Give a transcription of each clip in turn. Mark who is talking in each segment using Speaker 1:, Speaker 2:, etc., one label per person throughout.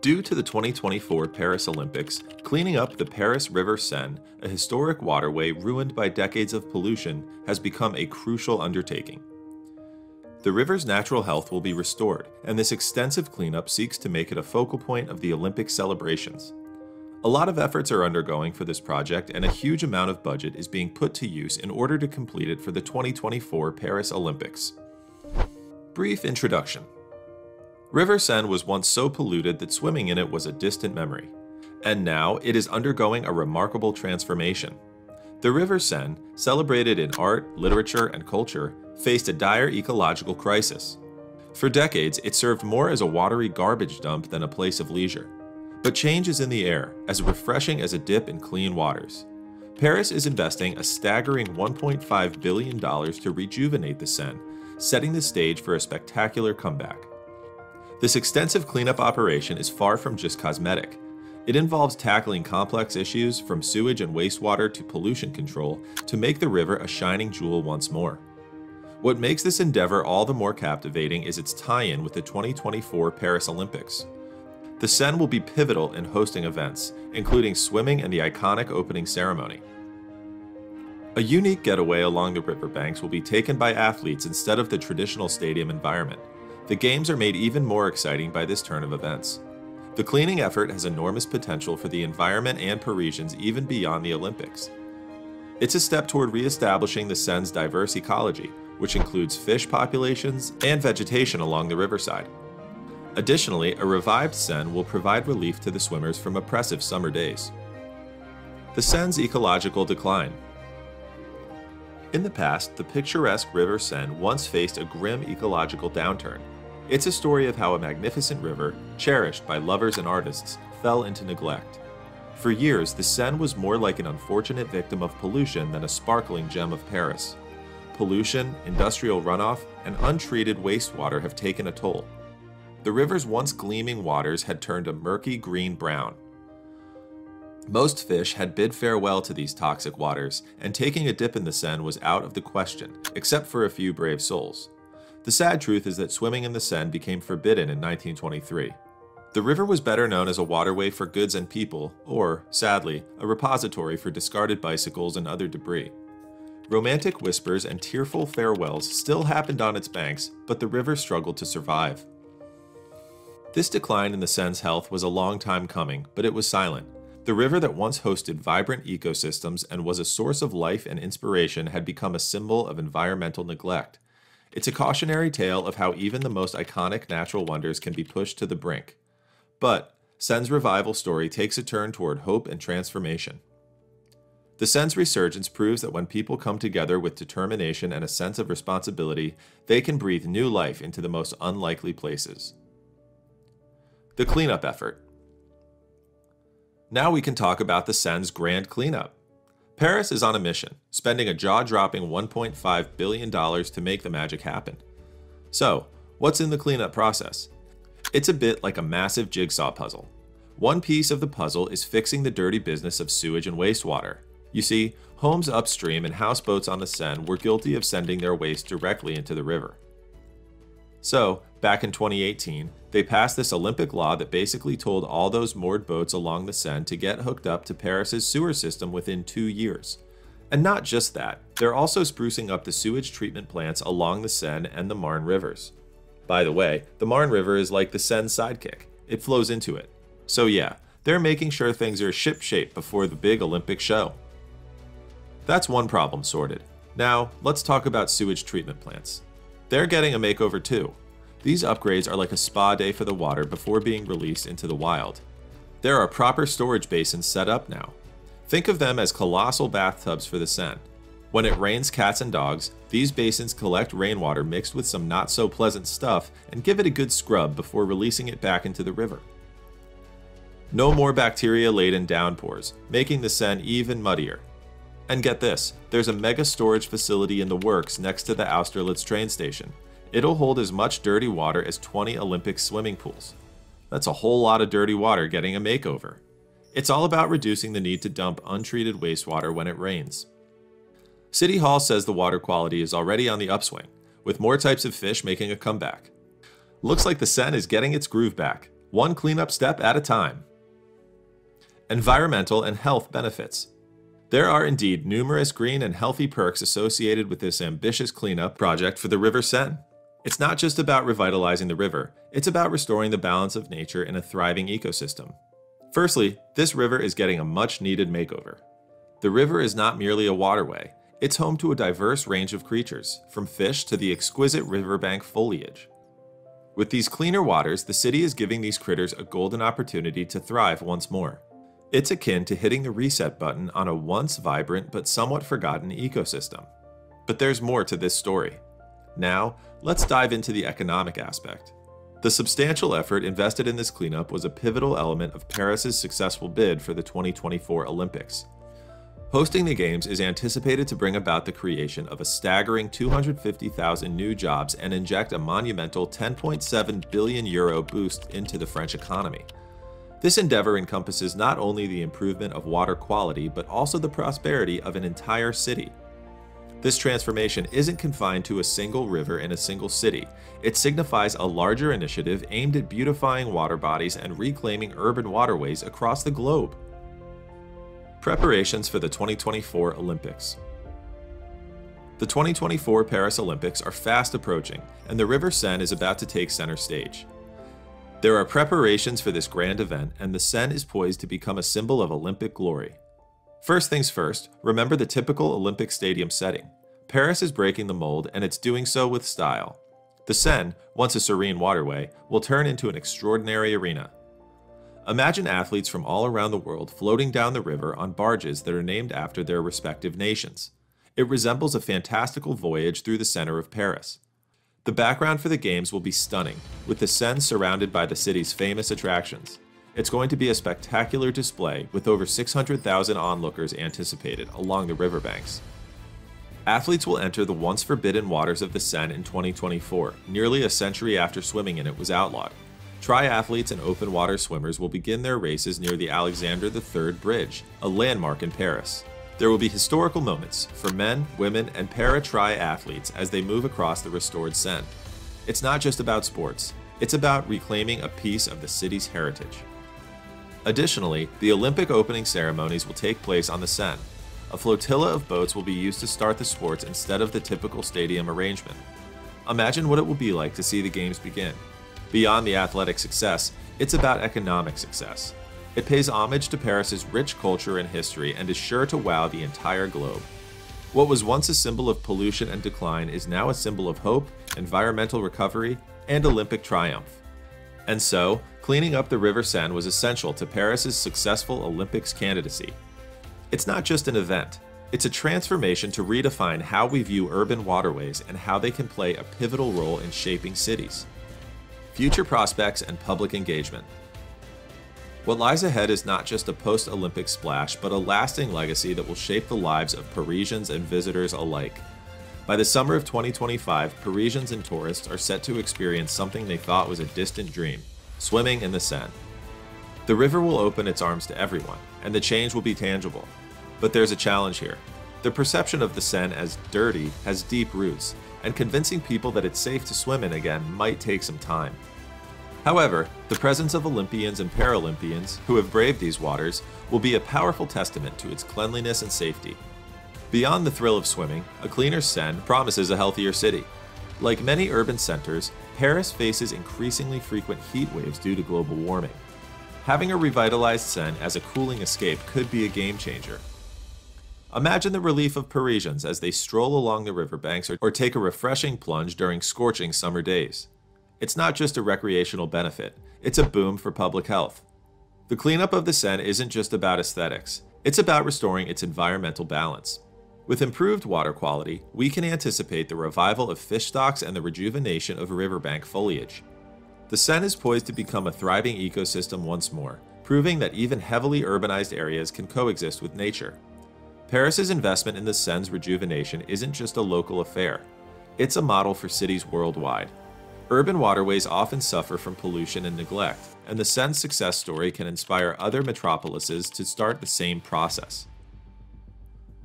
Speaker 1: Due to the 2024 Paris Olympics, cleaning up the Paris River Seine, a historic waterway ruined by decades of pollution, has become a crucial undertaking. The river's natural health will be restored, and this extensive cleanup seeks to make it a focal point of the Olympic celebrations. A lot of efforts are undergoing for this project, and a huge amount of budget is being put to use in order to complete it for the 2024 Paris Olympics. Brief introduction. River Seine was once so polluted that swimming in it was a distant memory, and now it is undergoing a remarkable transformation. The River Seine, celebrated in art, literature, and culture, faced a dire ecological crisis. For decades, it served more as a watery garbage dump than a place of leisure. But change is in the air, as refreshing as a dip in clean waters. Paris is investing a staggering $1.5 billion to rejuvenate the Seine, setting the stage for a spectacular comeback. This extensive cleanup operation is far from just cosmetic. It involves tackling complex issues from sewage and wastewater to pollution control to make the river a shining jewel once more. What makes this endeavor all the more captivating is its tie-in with the 2024 Paris Olympics. The Seine will be pivotal in hosting events, including swimming and the iconic opening ceremony. A unique getaway along the riverbanks will be taken by athletes instead of the traditional stadium environment. The games are made even more exciting by this turn of events. The cleaning effort has enormous potential for the environment and Parisians even beyond the Olympics. It's a step toward re-establishing the Seine's diverse ecology, which includes fish populations and vegetation along the riverside. Additionally, a revived Seine will provide relief to the swimmers from oppressive summer days. The Seine's ecological decline. In the past, the picturesque River Seine once faced a grim ecological downturn. It's a story of how a magnificent river, cherished by lovers and artists, fell into neglect. For years, the Seine was more like an unfortunate victim of pollution than a sparkling gem of Paris. Pollution, industrial runoff, and untreated wastewater have taken a toll. The river's once gleaming waters had turned a murky green-brown. Most fish had bid farewell to these toxic waters, and taking a dip in the Seine was out of the question, except for a few brave souls. The sad truth is that swimming in the Seine became forbidden in 1923. The river was better known as a waterway for goods and people, or, sadly, a repository for discarded bicycles and other debris. Romantic whispers and tearful farewells still happened on its banks, but the river struggled to survive. This decline in the Seine's health was a long time coming, but it was silent. The river that once hosted vibrant ecosystems and was a source of life and inspiration had become a symbol of environmental neglect. It's a cautionary tale of how even the most iconic natural wonders can be pushed to the brink. But Seine's revival story takes a turn toward hope and transformation. The Seine's resurgence proves that when people come together with determination and a sense of responsibility, they can breathe new life into the most unlikely places. The cleanup effort. Now we can talk about the Seine's grand cleanup. Paris is on a mission, spending a jaw-dropping $1.5 billion to make the magic happen. So, what's in the cleanup process? It's a bit like a massive jigsaw puzzle. One piece of the puzzle is fixing the dirty business of sewage and wastewater. You see, homes upstream and houseboats on the Seine were guilty of sending their waste directly into the river. So, back in 2018, they passed this Olympic law that basically told all those moored boats along the Seine to get hooked up to Paris's sewer system within 2 years. And not just that, they're also sprucing up the sewage treatment plants along the Seine and the Marne rivers. By the way, the Marne River is like the Seine's sidekick. It flows into it. So yeah, they're making sure things are ship-shape before the big Olympic show. That's one problem sorted. Now, let's talk about sewage treatment plants. They're getting a makeover too. These upgrades are like a spa day for the water before being released into the wild. There are proper storage basins set up now. Think of them as colossal bathtubs for the Seine. When it rains cats and dogs, these basins collect rainwater mixed with some not-so-pleasant stuff and give it a good scrub before releasing it back into the river. No more bacteria-laden downpours, making the Seine even muddier. And get this, there's a mega storage facility in the works next to the Austerlitz train station. It'll hold as much dirty water as 20 Olympic swimming pools. That's a whole lot of dirty water getting a makeover. It's all about reducing the need to dump untreated wastewater when it rains. City Hall says the water quality is already on the upswing, with more types of fish making a comeback. Looks like the Seine is getting its groove back. one cleanup step at a time. Environmental and health benefits. There are indeed numerous green and healthy perks associated with this ambitious cleanup project for the River Seine. It's not just about revitalizing the river, it's about restoring the balance of nature in a thriving ecosystem. Firstly, this river is getting a much-needed makeover. The river is not merely a waterway, it's home to a diverse range of creatures, from fish to the exquisite riverbank foliage. With these cleaner waters, the city is giving these critters a golden opportunity to thrive once more. It's akin to hitting the reset button on a once vibrant but somewhat forgotten ecosystem. But there's more to this story. Now, let's dive into the economic aspect. The substantial effort invested in this cleanup was a pivotal element of Paris's successful bid for the 2024 Olympics. Hosting the Games is anticipated to bring about the creation of a staggering 250,000 new jobs and inject a monumental €10.7 billion boost into the French economy. This endeavor encompasses not only the improvement of water quality, but also the prosperity of an entire city. This transformation isn't confined to a single river in a single city. It signifies a larger initiative aimed at beautifying water bodies and reclaiming urban waterways across the globe. Preparations for the 2024 Olympics. The 2024 Paris Olympics are fast approaching, and the River Seine is about to take center stage. There are preparations for this grand event, and the Seine is poised to become a symbol of Olympic glory. First things first, remember the typical Olympic stadium setting. Paris is breaking the mold, and it's doing so with style. The Seine, once a serene waterway, will turn into an extraordinary arena. Imagine athletes from all around the world floating down the river on barges that are named after their respective nations. It resembles a fantastical voyage through the center of Paris. The background for the Games will be stunning, with the Seine surrounded by the city's famous attractions. It's going to be a spectacular display, with over 600,000 onlookers anticipated along the riverbanks. Athletes will enter the once forbidden waters of the Seine in 2024, nearly a century after swimming in it was outlawed. Triathletes and open water swimmers will begin their races near the Alexandre III Bridge, a landmark in Paris. There will be historical moments for men, women, and para-triathletes as they move across the restored Seine. It's not just about sports, it's about reclaiming a piece of the city's heritage. Additionally, the Olympic opening ceremonies will take place on the Seine. A flotilla of boats will be used to start the sports instead of the typical stadium arrangement. Imagine what it will be like to see the Games begin. Beyond the athletic success, it's about economic success. It pays homage to Paris's rich culture and history and is sure to wow the entire globe. What was once a symbol of pollution and decline is now a symbol of hope, environmental recovery, and Olympic triumph. And so, cleaning up the River Seine was essential to Paris's successful Olympics candidacy. It's not just an event, it's a transformation to redefine how we view urban waterways and how they can play a pivotal role in shaping cities. Future prospects and public engagement. What lies ahead is not just a post-Olympic splash, but a lasting legacy that will shape the lives of Parisians and visitors alike. By the summer of 2025, Parisians and tourists are set to experience something they thought was a distant dream: swimming in the Seine. The river will open its arms to everyone, and the change will be tangible. But there's a challenge here. The perception of the Seine as dirty has deep roots, and convincing people that it's safe to swim in again might take some time. However, the presence of Olympians and Paralympians who have braved these waters will be a powerful testament to its cleanliness and safety. Beyond the thrill of swimming, a cleaner Seine promises a healthier city. Like many urban centers, Paris faces increasingly frequent heat waves due to global warming. Having a revitalized Seine as a cooling escape could be a game changer. Imagine the relief of Parisians as they stroll along the riverbanks or take a refreshing plunge during scorching summer days. It's not just a recreational benefit, it's a boom for public health. The cleanup of the Seine isn't just about aesthetics, it's about restoring its environmental balance. With improved water quality, we can anticipate the revival of fish stocks and the rejuvenation of riverbank foliage. The Seine is poised to become a thriving ecosystem once more, proving that even heavily urbanized areas can coexist with nature. Paris's investment in the Seine's rejuvenation isn't just a local affair, it's a model for cities worldwide. Urban waterways often suffer from pollution and neglect, and the Seine's success story can inspire other metropolises to start the same process.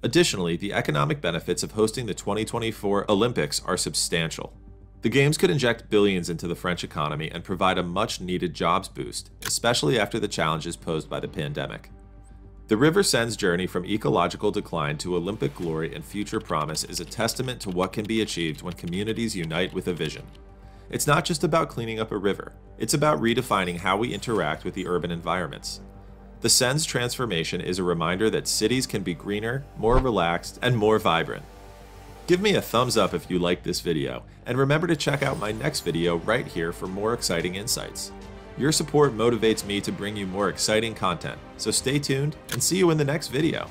Speaker 1: Additionally, the economic benefits of hosting the 2024 Olympics are substantial. The Games could inject billions into the French economy and provide a much-needed jobs boost, especially after the challenges posed by the pandemic. The River Seine's journey from ecological decline to Olympic glory and future promise is a testament to what can be achieved when communities unite with a vision. It's not just about cleaning up a river, it's about redefining how we interact with the urban environments. The Seine's transformation is a reminder that cities can be greener, more relaxed, and more vibrant. Give me a thumbs up if you liked this video, and remember to check out my next video right here for more exciting insights. Your support motivates me to bring you more exciting content, so stay tuned and see you in the next video.